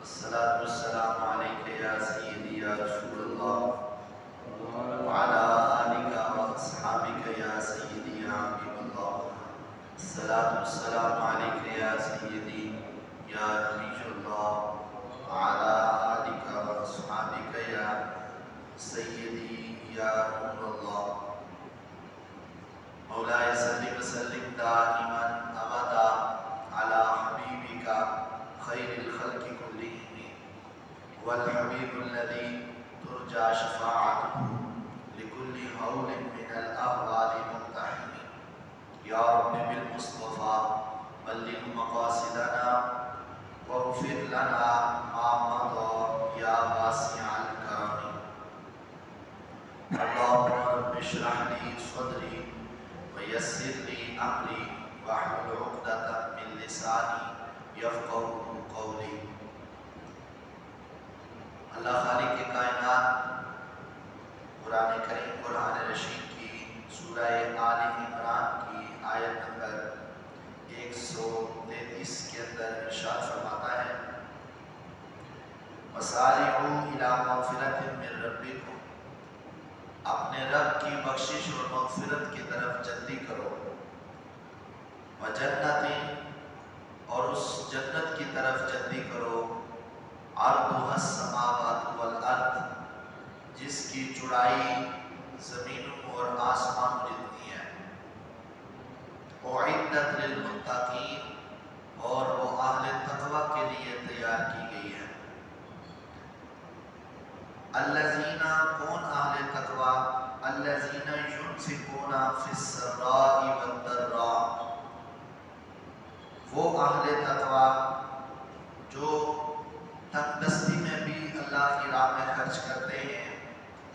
الصلاة والسلام عليك يا سيدي يا رسول الله وعلى آلك وأصحابك يا سيدي يا حبيب الله. الصلاة والسلام عليك يا سيدي يا نبي الله وعلى آلك وأصحابك يا سيدي يا نور الله. مولاي صل وسلم دائما أبدا على حبيبك خير الخلق كلهم والحبيب الذي ترجى شفاعته لكل هول من الأهوال مقتحم. يا رب بالمصطفى بلغ مقاصدنا واغفر لنا ما مضى يا واسع الكرم. اللهم رب اشرح لي صدري ويسر لي أمري واحلل عقدة من لساني یفقہوا قولی. اللہ خالق کائنات قرآن کریم قرآن رشید کی سورہ آل عمران کی آیت نمبر 133 کے اندر ارشاد فرماتا ہے وَسَارِعُوا إِلَىٰ مَغْفِرَةٍ مِّن رَبِّكُمْ، اپنے رب کی بخشش اور مغفرت کی طرف جلدی کرو. وَجَنَّةٍ، اور اس جنت کی طرف جلدی کرو عرضها السماوات والارض، جس کی چوڑائی زمینوں اور آسمانوں جتنی ہے. اعدت للمتقین، اور وہ اہل تقوی کے لیے تیار کی گئی ہے. الذین، کون اہل تقوی؟ الذین ينفقون فی السراء والضراء، وہ اہل تقوی جو تنگ دستی میں بھی اللہ کی راہ میں خرچ کرتے ہیں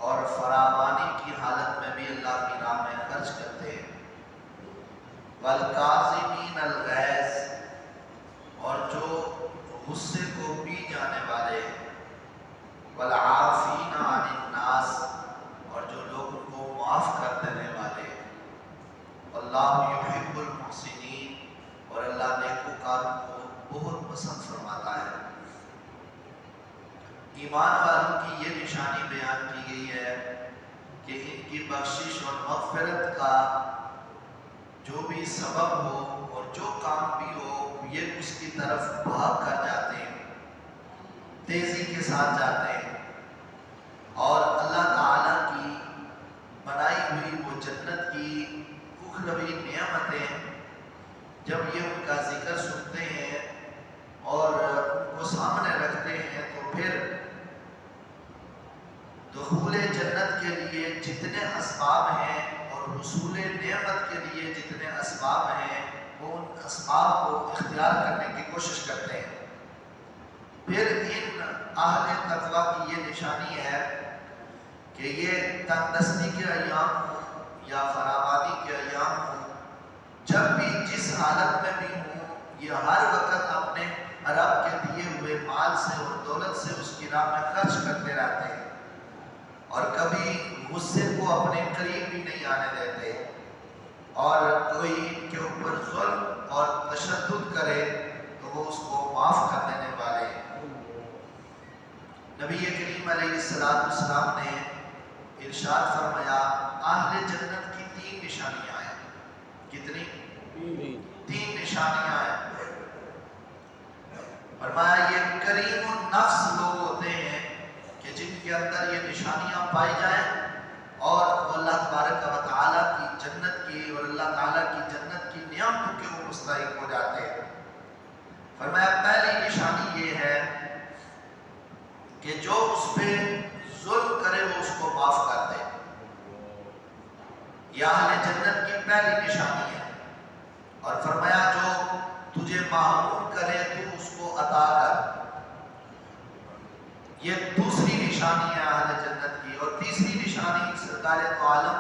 اور فراوانی کی حالت میں بھی اللہ کی راہ میں خرچ کرتے ہیں. والکاظمین الغیظ، اور جو غصے کو پی جانے والے. والعافین عن الناس، اور جو لوگوں کو معاف کر دینے والے. واللہ یحب المحسنین، اور اللہ نیکوکاروں کو بہت پسند فرماتا ہے. ایمان والوں کی یہ نشانی بیان کی گئی ہے کہ ان کی بخشش اور مغفرت کا جو بھی سبب ہو اور جو کام بھی ہو، یہ اس کی طرف بھاگ کر جاتے ہیں، تیزی کے ساتھ جاتے ہیں. اور اللہ تعالیٰ کی بنائی ہوئی وہ جنت کی اخروی نعمتیں جب یہ ان کا ذکر سنتے ہیں اور ان کو سامنے رکھتے ہیں، تو پھر دخول جنت کے لیے جتنے اسباب ہیں اور حصول نعمت کے لیے جتنے اسباب ہیں، وہ ان اسباب کو اختیار کرنے کی کوشش کرتے ہیں. پھر ان اہل تقوی کی یہ نشانی ہے کہ یہ تنگ دستی کے ایام ہوں یا فراوانی کے ایام ہوں، جب بھی جس حالت میں بھی ہوں، یہ ہر وقت اپنے رب کے دیے ہوئے مال سے اور دولت سے اس کی راہ میں خرچ کرتے رہتے ہیں، اور کبھی غصے کو اپنے قریب بھی نہیں آنے دیتے. اور کوئی ان کے اوپر ظلم اور تشدد کرے تو وہ اس کو معاف کر دینے والے ہیں. نبی کریم علیہ السلام نے ارشاد فرمایا اہل جنت کی 3 نشانیاں ہیں. کتنی؟ 3 نشانیاں ہیں. فرمایا یہ کریم النفس لوگ ہوتے ہیں کہ جن کے اندر یہ نشانیاں پائی جائیں اور وہ اللہ تبارک و تعالیٰ کی جنت کی اور اللہ تعالیٰ کی جنت کی نعمتوں کے وہ مستحق ہو جاتے ہیں. فرمایا پہلی نشانی یہ ہے کہ جو اس پہ ظلم کرے وہ اس کو معاف کر دے. یہ اہل جنت کی پہلی نشانی ہے. اور فرمایا جو تجھے محروم کرے تو اس کو عطا کر. یہ دوسری نشانی ہے اہل جنت کی. اور تیسری نشانی سرکار تو عالم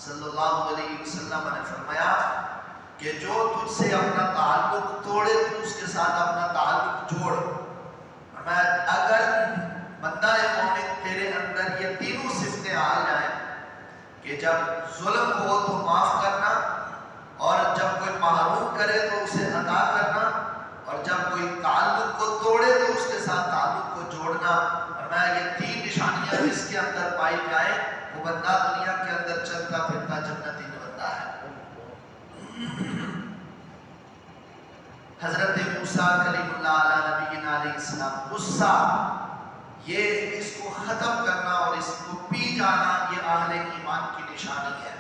صلی اللہ علیہ وسلم نے فرمایا کہ جو تجھ سے اپنا تعلق توڑے تو اس کے ساتھ اپنا تعلق جوڑ. فرمایا اگر بندہ مومن تیرے اندر یہ تینوں صفتیں آ جائیں کہ جب ظلم ہو تو معاف کرنا، اور جب کوئی محروم کرے تو اسے عطا کرنا، اور جب کوئی تعلق کو توڑے تو اس کے ساتھ تعلق کو جوڑنا، فرمایا یہ 3 نشانیاں جس کے اندر پائی جائے وہ بندہ دنیا کے اندر چلتا پھرتا جنتی میں بنتا ہے۔ حضرت موسیٰ کلیم اللہ علیہ نبینا علیہ السلام، غصہ یہ اس کو ختم کرنا اور اس کو پی جانا یہ اہل ایمان کی نشانی ہے۔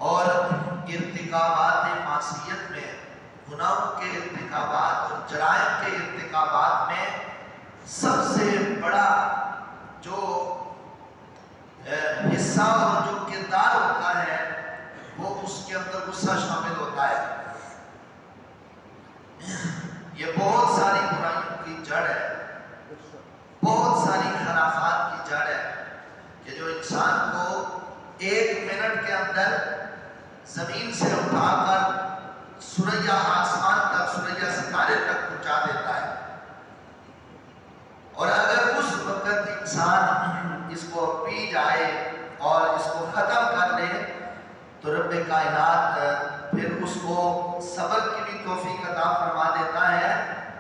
اور ارتکابات معصیت میں، گناہوں کے ارتکابات اور جرائم کے ارتکابات میں سب سے بڑا جو حصہ اور جو کردار ہوتا ہے وہ اس کے اندر غصہ شامل ہوتا ہے۔ یہ بہت ساری برائیوں کی جڑ ہے، بہت ساری خرافات کی جڑ ہے کہ جو انسان کو 1 منٹ کے اندر زمین سے اٹھا کر سورہ آسمان تک، سورہ ستارے تک پہنچا دیتا ہے۔ اور اگر اس وقت انسان اس کو پی جائے اور اس کو ختم کر لے تو رب کائنات پھر اس کو صبر کی بھی توفیق عطا فرما دیتا ہے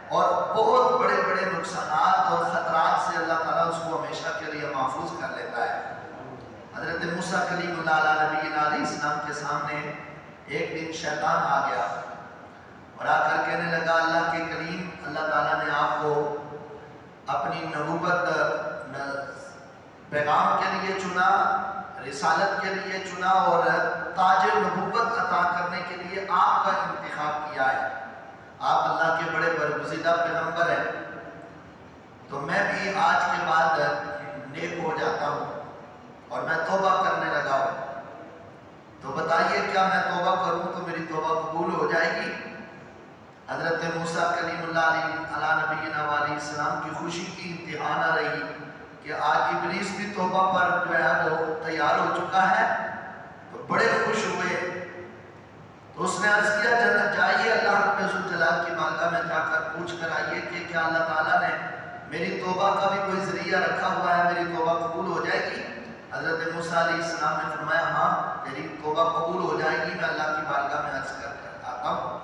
اور بہت بڑے بڑے نقصانات اور خطرات سے اللہ تعالیٰ اس کو ہمیشہ کے لیے محفوظ کر لیتا ہے۔ حضرت موسیٰ کلیم اللہ علیہ نبینا علیہ السلام کے سامنے ایک دن شیطان آ گیا اور آ کر کہنے لگا اللہ کے کریم، اللہ تعالیٰ نے آپ کو اپنی نبوت پیغام کے لیے چنا، رسالت کے لیے چنا اور تاج نبوت عطا کرنے کے لیے آپ کا انتخاب کیا ہے۔ آپ اللہ کے بڑے برگزیدہ پیغمبر ہیں، تو میں بھی آج کے بعد نیک ہو جاتا ہوں اور میں توبہ کرنے لگا ہوں، تو بتائیے کیا میں توبہ کروں تو میری توبہ قبول ہو جائے گی؟ حضرت موسیٰ کلیم اللہ علیہ نبینا علیہ السلام کی خوشی کی انتہا نہ رہی کہ آج ابلیس بھی توبہ پر جو ہے وہ تیار ہو چکا ہے، تو بڑے خوش ہوئے۔ تو اس نے عرض کیا جنت جائیے اللہ رب ذوالجلال کی بارگاہ میں جا کر پوچھ کر آئیے کہ کیا اللہ تعالیٰ نے میری توبہ کا بھی کوئی ذریعہ رکھا ہوا ہے، میری توبہ قبول ہو جائے گی؟ حضرت موسیٰ علیہ السلام نے فرمایا ہاں تیری توبہ قبول ہو جائے گی، میں اللہ کی بارگاہ میں عرض کر آتا ہوں۔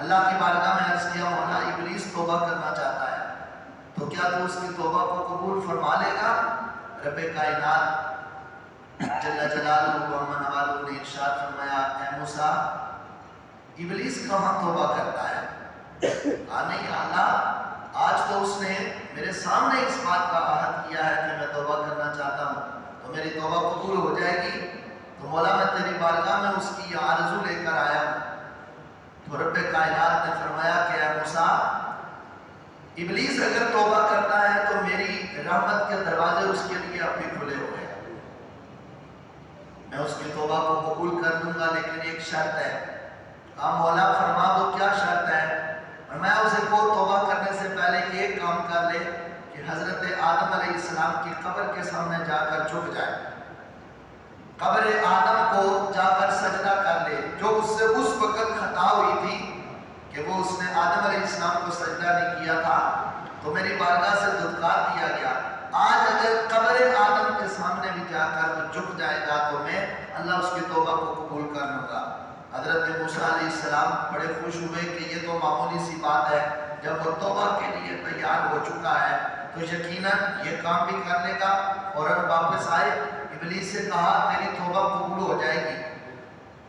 اللہ کی بارگاہ میں عرض کیا مولا ابلیس توبہ کرنا چاہتا ہے، تو کیا تو اس کی توبہ کو قبول فرما لے گا؟ رب کائنات جل جلالہ و عظم نوالہ نے ارشاد فرمایا اے موسیٰ ابلیس کہاں توبہ کرتا ہے؟ نہیں اللہ، آج تو اس نے میرے سامنے اس بات کا عہد کیا ہے کہ میں توبہ کرنا چاہتا ہوں، تو میری توبہ قبول ہو جائے گی؟ تو مولا میں تیری بارگاہ میں اس کی آرزو لے کر آیا ہوں۔ تو رب کائنات نے فرمایا کہ اے موسیٰ ابلیس اگر توبہ کرتا ہے تو میری رحمت کے دروازے اس کے لیے اب بھی کھلے ہوئے ہیں، میں اس کی توبہ کو قبول کر دوں گا، لیکن ایک شرط ہے۔ کہا مولا فرما دو کیا شرط ہے؟ اور میں اسے کو توبہ کرنے سے پہلے ایک کام کر لے کہ حضرت آدم علیہ السلام کی قبر کے سامنے جا کر جھک جائے، قبر آدم کو جا کر سجدہ کر لے۔ جو اس سے اس وقت خطا ہوئی تھی کہ وہ اس نے آدم علیہ السلام کو سجدہ نہیں کیا تھا، تو میری بارگاہ سے دھتکار دیا گیا۔ آج اگر قبر آدم کے سامنے بھی جا کر وہ جھک جائے گا تو میں اللہ اس کی توبہ کو قبول کر لوں گا۔ حضرت موسیٰ علیہ السلام بڑے خوش ہوئے کہ یہ تو معمولی سی بات ہے، جب وہ توبہ کے لیے تیار ہو چکا ہے تو یقیناً یہ کام بھی کر لے گا۔ فوراً واپس آئے، ابلیس سے کہا تیری توبہ قبول ہو جائے گی؟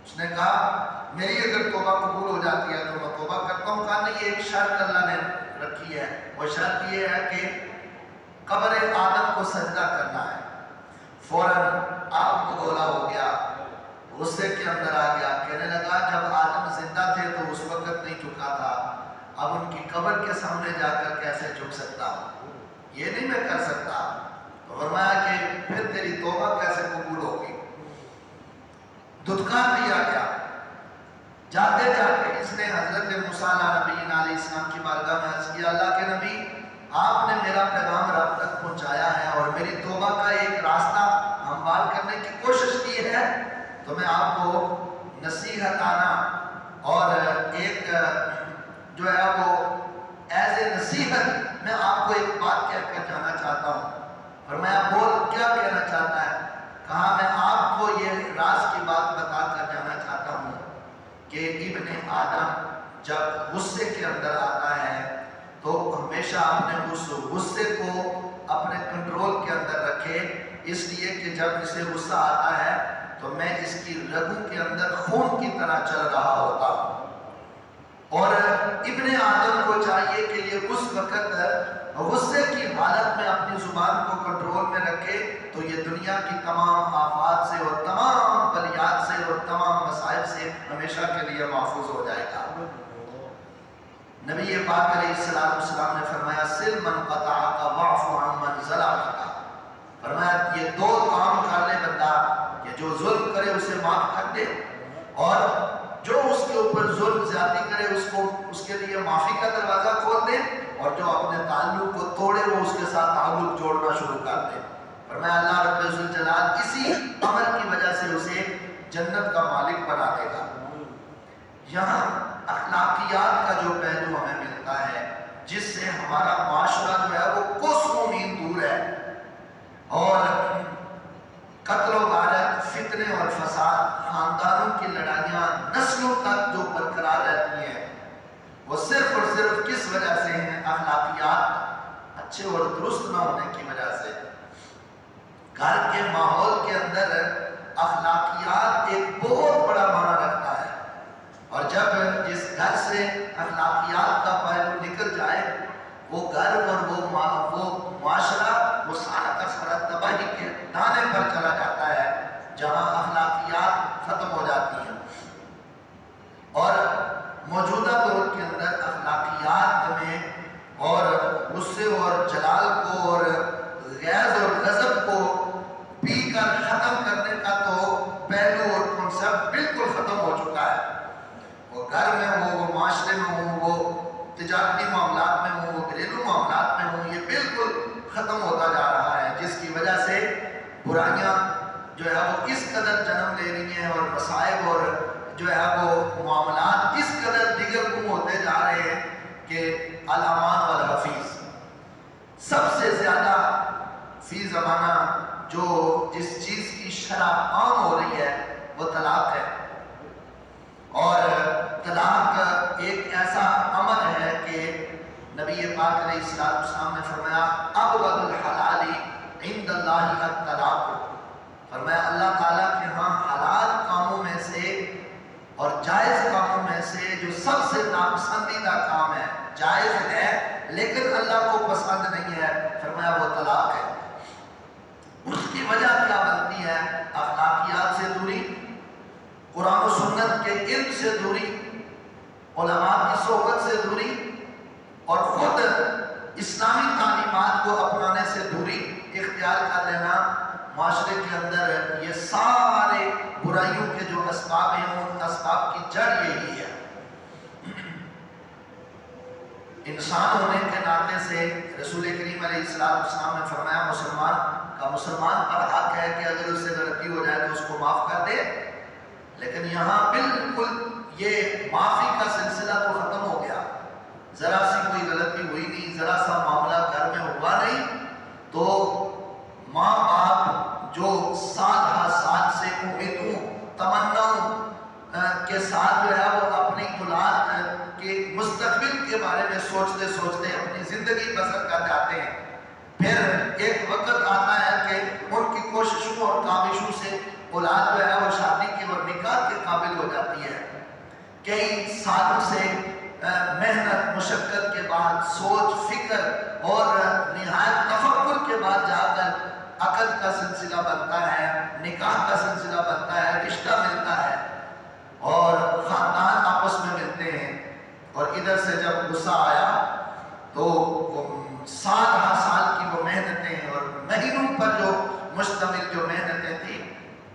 اس نے کہا میری اگر توبہ قبول ہو جاتی ہے تو میں توبہ کرتا ہوں۔ کہا نہیں، ایک شرط اللہ نے رکھی ہے، وہ شرط یہ ہے کہ قبر آدم کو سجدہ کرنا ہے۔ فوراً آپ کو گولا ہو گیا، غصے کے اندر آ گیا، کہنے لگا جب آدم زندہ تھے تو اس وقت نہیں جھکا تھا، اب ان کی قبر کے سامنے جا کر کیسے جھک سکتا ہوں؟ یہ نہیں میں کر سکتا۔ تو فرمایا کہ پھر تیری توبہ کیسے قبول ہوگی؟ دھتکار دیا گیا۔ جاتے جاتے اس نے حضرت موسیٰ علیہ السلام کی بارگاہ میں عرض کیا اللہ کے نبی آپ نے میرا پیغام رب تک پہنچایا ہے اور میری توبہ کا ایک راستہ ہموار کرنے کی کوشش کی ہے، تو میں آپ کو نصیحت آنا اور ایک جو ہے وہ ایز اے نصیحت میں آپ کو ایک بات کہہ کر جانا چاہتا ہوں۔ فرمایا بول کیا کہنا چاہتا ہے؟ کہا میں آپ کو یہ راز کی بات بتا کر جانا چاہتا ہوں کہ ابن آدم جب غصے کے اندر آتا ہے تو ہمیشہ اپنے اس غصے کو اپنے کنٹرول کے اندر رکھے، اس لیے کہ جب اسے غصہ آتا ہے تو میں اس کی رگوں کے اندر خون کی طرح چل رہا ہوتا ہوں۔ اور ابن آدم کو چاہیے کہ یہ اس وقت غصے کی حالت میں اپنی زبان کو کنٹرول میں رکھے تو یہ دنیا کی تمام آفات سے اور تمام بلیات سے اور تمام مصائب سے ہمیشہ کے لیے محفوظ ہو جائے گا۔ نبی پاک علیہ السلام نے فرمایا سل من قطعک واعف عن من ظلمک، فرمایا یہ دو کام کر لے بندہ کہ جو ظلم کرے اسے معاف کر دے، اور جو اس کے اوپر ظلم زیادتی کرے اس کے لیے معافی کا دروازہ کھول دے، اور جو اپنے تعلق کو توڑے وہ اس کے ساتھ تعلق جوڑنا شروع کر دے۔ فرمایا اللہ رب الجلال اسی عمل کی وجہ سے اسے جنت کا مالک بنا دے گا۔ یہاں اخلاقیات کا جو پہلو ہمیں ملتا ہے، جس سے ہمارا معاشرہ جو ہے وہ کوسوں میل دور ہے، اور قتل و غارت، فتنے اور فساد، خاندانوں کی لڑائیاں نسلوں تک جو برقرار رہتی ہیں وہ صرف اور صرف کس وجہ سے ہیں؟ اخلاقیات اچھے اور درست نہ ہونے کی وجہ سے۔ گھر کے ماحول کے اندر اخلاقیات ایک بہت بڑا معنی رکھتا ہے، اور جب جس گھر سے اخلاقیات کا پہلو نکل جائے وہ گھر اور وہ معاشرہ وہ سارا کا سارا تباہی کے دانے پر چلا جاتا ہے، جہاں اخلاقیات ختم ہو جاتی ہیں۔ اور موجودہ دور کے اندر اخلاقیات میں اور غصے اور جلال کو اور غیظ اور غضب کو پی کر ختم کرنے کا تو پہلو اور کنسپٹ بالکل ختم ہو چکا ہے۔ وہ گھر میں ہو، وہ معاشرے میں ہو، وہ تجارتی معاملات میں ہو، وہ گھریلو معاملات میں ہو، یہ بالکل ختم ہوتا جا رہا ہے، جس کی وجہ سے برائیاں جو ہے وہ اس قدر جنم لے رہی ہیں، اور مصائب اور جو ہے وہ معاملات اس قدر دیگر گم ہوتے جا رہے ہیں کہ الامان والحفیظ سب سے زیادہ فی زمانہ جو جس چیز کی شرح عام ہو رہی ہے وہ طلاق ہے، اور طلاق ایک ایسا امر ہے کہ نبی پاک علیہ السلام نے فرمایا ابغض الحلال عند اللہ الطلاق، فرمایا اللہ تعالیٰ کے ہاں حلال کاموں میں سے اور جائز کاموں میں سے جو سب سے ناپسندیدہ کام ہے، جائز ہے لیکن اللہ کو پسند نہیں ہے، فرمایا وہ طلاق ہے۔ اس کی وجہ کیا بنتی ہے؟ اخلاقیات سے دوری، قرآن و سنت کے علم سے دوری، علماء کی صحبت سے دوری، اور خود اسلامی تعلیمات کو اپنانے سے دوری اختیار کر لینا۔ معاشرے کے اندر یہ سارے برائیوں کے جو اسباب ہیں ان اسباب کی جڑ یہی ہے۔ انسان ہونے کے ناطے سے رسول کریم علیہ السلام نے فرمایا مسلمان پر حق ہے کہ اگر اس سے غلطی ہو جائے تو اس کو معاف کر دے، لیکن یہاں بالکل یہ معافی کا سلسلہ تو ختم ہو گیا۔ ذرا سی کوئی غلطی ہوئی نہیں، ذرا سا معاملہ گھر میں ہوا نہیں تو ماں باپ جو سال سے امیدوں تمناؤں کے ساتھ جو ہے وہ اپنی اولاد کے مستقبل کے بارے میں سوچتے سوچتے اپنی زندگی بسر کر جاتے ہیں، پھر ایک وقت آتا ہے کہ ان کی کوششوں اور کاوشوں سے اولاد جو ہے وہ شادی کے اور نکاح کے قابل ہو جاتی ہے۔ کئی سالوں سے محنت مشقت کے بعد سوچ فکر اور نہایت تفکر کے بعد جا کر عقد کا سلسلہ بنتا ہے، نکاح کا سلسلہ بنتا ہے، رشتہ ملتا ہے اور خاندان آپس میں ملتے ہیں، اور ادھر سے جب غصہ آیا تو وہ سال کی وہ محنتیں اور مہینوں پر جو مشتمل جو محنتیں تھیں،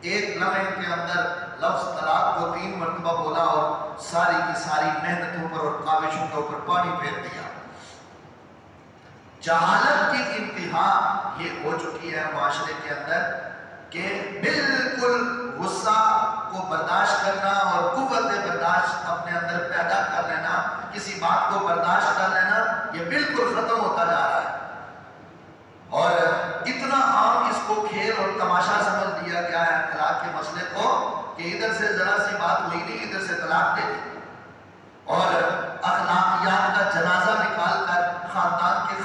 ایک لمحے کے اندر لفظ طلاق کو 3 مرتبہ بولا اور ساری کی ساری محنتوں پر اور کاوشوں کے اوپر پانی پھیر دیا۔ جہالت کی انتہا یہ ہو چکی ہے معاشرے کے اندر کہ بالکل غصہ کو برداشت کرنا اور قوت برداشت اپنے اندر پیدا کر لینا، کسی بات کو برداشت کر لینا، یہ بالکل ختم ہوتا جا رہا ہے، اور اتنا عام اس کو کھیل اور تماشا سمجھ لیا گیا ہے طلاق کے مسئلے کو کہ ادھر سے ذرا سی بات ہوئی نہیں، ادھر سے طلاق دے دی، اور اخلاقیات کا جنازہ نکال کر خاندان کے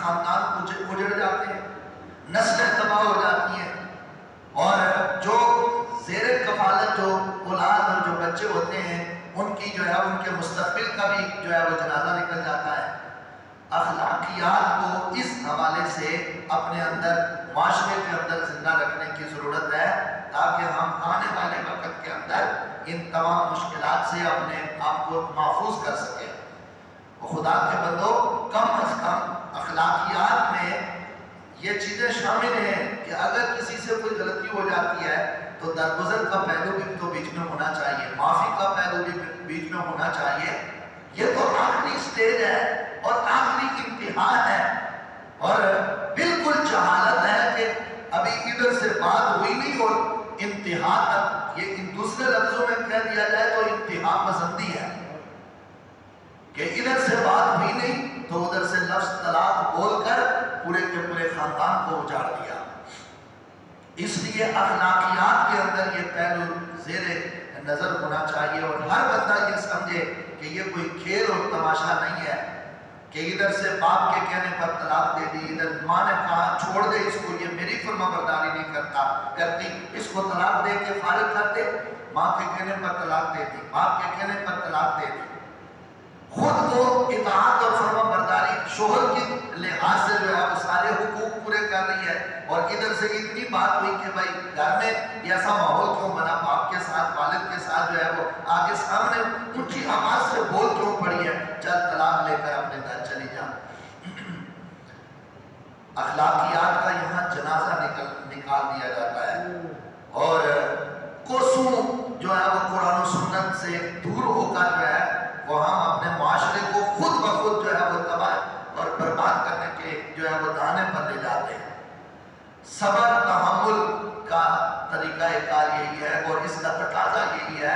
جو ہے ان کے مستقبل کا بھی جو ہے وہ جنازہ نکل جاتا ہے۔ اخلاقیات کو اس حوالے سے اپنے اندر معاشرے کے اندر زندہ رکھنے کی ضرورت ہے تاکہ ہم آنے والے وقت کے اندر ان تمام مشکلات سے اپنے آپ کو محفوظ کر سکیں۔ خدا کے بندو، کم از کم اخلاقیات میں یہ چیزیں شامل ہیں کہ اگر کسی سے کوئی غلطی ہو جاتی ہے تو درگزر کا پہلو بھی تو بیچ میں ہونا چاہیے، معافی کا پہلو بھی بیچ میں ہونا چاہیے۔ یہ تو آخری سٹیج ہے اور آخری امتحان ہے، اور بالکل جہالت ہے کہ ابھی ادھر سے بات ہوئی نہیں اور انتہا تک، یہ ان دوسرے لفظوں میں کہہ دیا جائے تو انتہا پسندی ہے کہ ادھر سے بات ہوئی نہیں تو ادھر سے لفظ طلاق بول کر پورے کے پورے خاندان کو اجاڑ دیا۔ اس لیے اخلاقیات کے اندر یہ پہلو زیر نظر ہونا چاہیے، اور ہر بندہ یہ سمجھے کہ یہ کوئی کھیل اور تماشا نہیں ہے کہ ادھر سے باپ کے کہنے پر طلاق دے دی، ادھر ماں نے کہا چھوڑ دے اس کو، یہ میری فرما برداری نہیں کرتی، اس کو طلاق دے کے فارغ کر دے۔ ماں کے کہنے پر طلاق دے دی، باپ کے کہنے پر طلاق دے دی، خود کو اطاعت اور فرما برداری شوہر کی لحاظ سے جو ہے وہ سارے حقوق پورے کر رہی ہے، اور ادھر سے اتنی بات ہوئی کہ بھائی گھر میں ایسا ماحول کیوں بنا، باپ کے ساتھ والد کے ساتھ جو ہے وہ آگے سامنے اونچی آواز سے بول کیوں پڑی ہے، چل طلاق لے کر اپنے گھر چلی جا۔ اخلاقیات کا یہاں جنازہ نکال دیا جاتا ہے، اور کوسوں جو ہے وہ قرآن و سنت سے دور ہو کر جو ہے وہ ہم اپنے معاشرے کو خود بخود جو ہے وہ تباہ اور برباد کرنے کے جو ہے وہ دانے پر لے جاتے ہیں۔ صبر تحمل کا طریقہ کار یہی ہے، اور اس کا تقاضا یہی ہے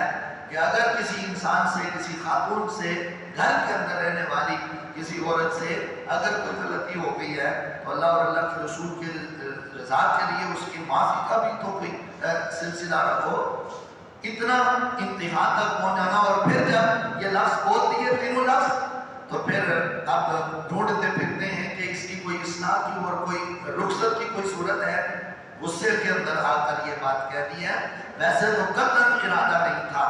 کہ اگر کسی انسان سے، کسی خاتون سے، گھر کے اندر رہنے والی کسی عورت سے اگر کوئی غلطی ہو گئی ہے تو اللہ اور اللہ کے رسول کی رضا کے لیے اس کی معافی کا بھی تو کوئی سلسلہ رکھو۔ اتنا انتہا تک پہنچانا، اور پھر جب یہ لفظ بول دیے تینوں لفظ تو پھر اب ڈھونڈتے پھرتے ہیں کہ اس کی کوئی اصلاح کی اور کوئی رخصت کی کوئی صورت ہے۔ غصے کے اندر آ کر یہ بات کہہ دی ہے، ویسے تو قطعاً ارادہ نہیں تھا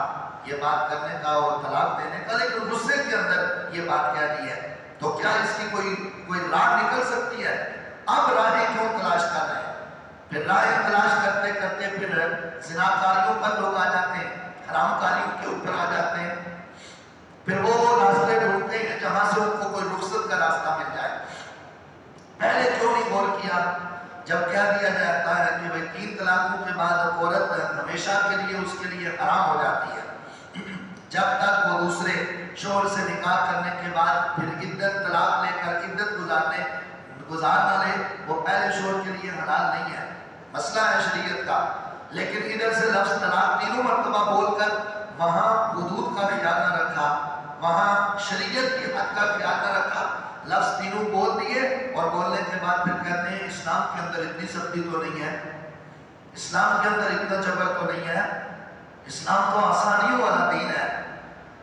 یہ بات کرنے کا اور طلاق دینے کا، لیکن غصے کے اندر یہ بات کہہ دی ہے، تو کیا اس کی کوئی راہ نکل سکتی ہے؟ اب راہیں کیوں تلاش کر رہے ہیں؟ پھر راہیں تلاش کرتے کرتے پھر زناکاریوں پر لوگ آ جاتے ہیں، حرام کاریوں کے اوپر آ جاتے ہیں، پھر وہ راستے ڈھونڈتے ہیں جہاں سے ان کو کوئی رخصت کا راستہ مل جائے۔ پہلے کیوں نہیں غور کیا جب کہہ دیا جاتا ہے کہ بھئی 3 طلاقوں کے بعد عورت ہمیشہ کے لیے اس کے لیے حرام ہو جاتی ہے، جب تک وہ دوسرے شوہر سے نکاح کرنے کے بعد پھر عدت طلاق لے کر عدت گزار نہ لے، وہ پہلے شوہر کے لیے حلال نہیں ہے۔ مسئلہ ہے شریعت کا، لیکن ادھر سے لفظ طلاق 3 مرتبہ بول کر وہاں حدود کا خیال نہ رکھا، وہاں شریعت کی حد کا خیال نہ رکھا، لفظ 3 بول دیے، اور بولنے کے بعد پھر کہتے ہیں اسلام کے اندر اتنی سختی تو نہیں ہے، اسلام کے اندر اتنا جبر تو نہیں ہے، اسلام تو آسانیوں والا دین ہے۔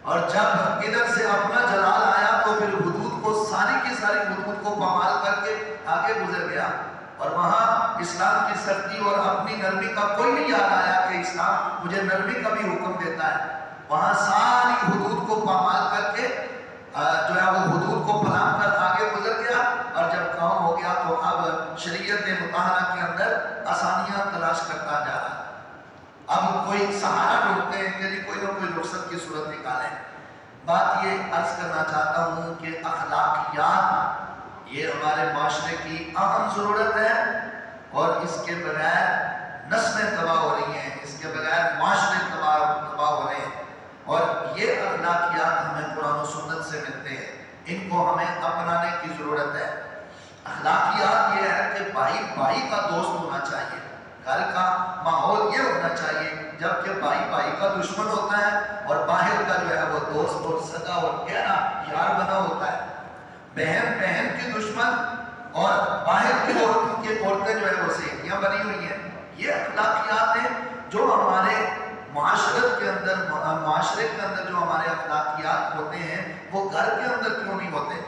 اور جب ادھر سے اپنا جلال آیا تو پھر حدود کو ساری کی ساری حدود کو پامال کر کے آگے گزر گیا، اور وہاں اسلام کی سختی اور اپنی نرمی کا کوئی نہیں یاد آیا کہ اسلام مجھے نرمی کا بھی حکم دیتا ہے، وہاں ساری حدود کو پامال کر کے جو ہے وہ حدود کو پلان کر آگے گزر گیا، اور جب کام ہو گیا تو اب شریعت مطہرہ کے اندر آسانیاں تلاش کرتا جا رہا ہے۔ اب کوئی سہارا ڈھونڈتے ہیں کہ کوئی نہ کوئی رخصت کی صورت نکالیں۔ بات یہ عرض کرنا چاہتا ہوں کہ اخلاقیات یہ ہمارے معاشرے کی اہم ضرورت ہے، اور اس کے بغیر نسلیں تباہ ہو رہی ہیں، اس کے بغیر معاشرے تباہ ہو رہے ہیں، اور یہ اخلاقیات ہمیں قرآن و سنت سے ملتے ہیں، ان کو ہمیں اپنانے کی ضرورت ہے۔ اخلاقیات یہ ہے کہ بھائی بھائی کا دوست ہونا چاہیے، گھر کا ماحول یہ ہونا چاہیے، جبکہ بھائی بھائی کا دشمن ہوتا ہے اور باہر کا جو ہے وہ دوست اور سگا اور گہرا یار بنا ہوتا ہے، بہن بہن کی دشمن اور باہر کی عورتیں جو ہے وہ سہیلیاں بنی ہوئی ہیں۔ یہ اخلاقیات ہیں جو ہمارے معاشرے کے اندر جو ہمارے اخلاقیات ہوتے ہیں وہ گھر کے اندر کیوں نہیں ہوتے؟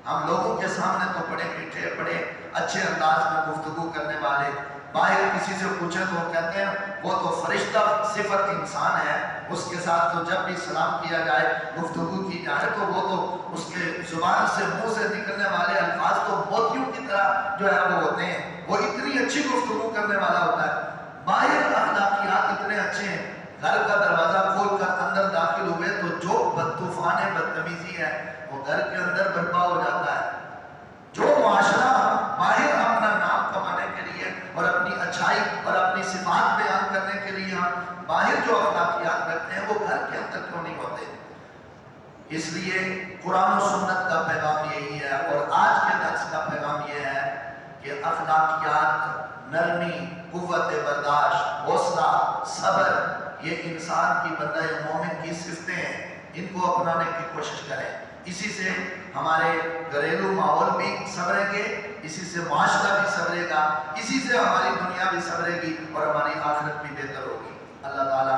ہم لوگوں کے سامنے تو بڑے میٹھے، بڑے اچھے انداز میں گفتگو کرنے والے، باہر کسی سے پوچھیں تو کہتے ہیں وہ تو فرشتہ صفت انسان ہے، اس کے ساتھ تو جب بھی سلام کیا جائے، گفتگو کی جائے تو وہ تو اس کے زبان سے منہ سے نکلنے والے الفاظ تو موتیوں کی طرح جو ہے وہ ہوتے ہیں، وہ اتنی اچھی گفتگو کرنے والا ہوتا ہے۔ باہر اخلاقیات اتنے اچھے ہیں، گھر کا دروازہ کھول کر اندر داخل ہوئے تو جو طوفان بدتمیزی ہے وہ گھر کے اندر برپا ہو جاتا ہے۔ جو معاشرہ باہر اپنا نام کمانے کے لیے اور اپنی اچھائی اور اپنی صفات بیان کرنے کے لیے ہم باہر جو اخلاقیات رکھتے ہیں وہ گھر کے اندر کیوں نہیں ہوتے؟ اس لیے قرآن و سنت کا پیغام یہی ہے، اور آج کے درس کا پیغام یہ ہے کہ اخلاقیات، نرمی، قوت برداشت، حوصلہ، صبر، یہ انسان کی، بندہ مومن کی صفتیں ہیں، ان کو اپنانے کی کوشش کریں۔ اسی سے ہمارے گھریلو ماحول بھی سنوریں گے، اسی سے معاشرہ بھی سنورے گا، اسی سے ہماری دنیا بھی سنورے گی اور ہماری آخرت بھی بہتر ہوگی۔ اللہ تعالیٰ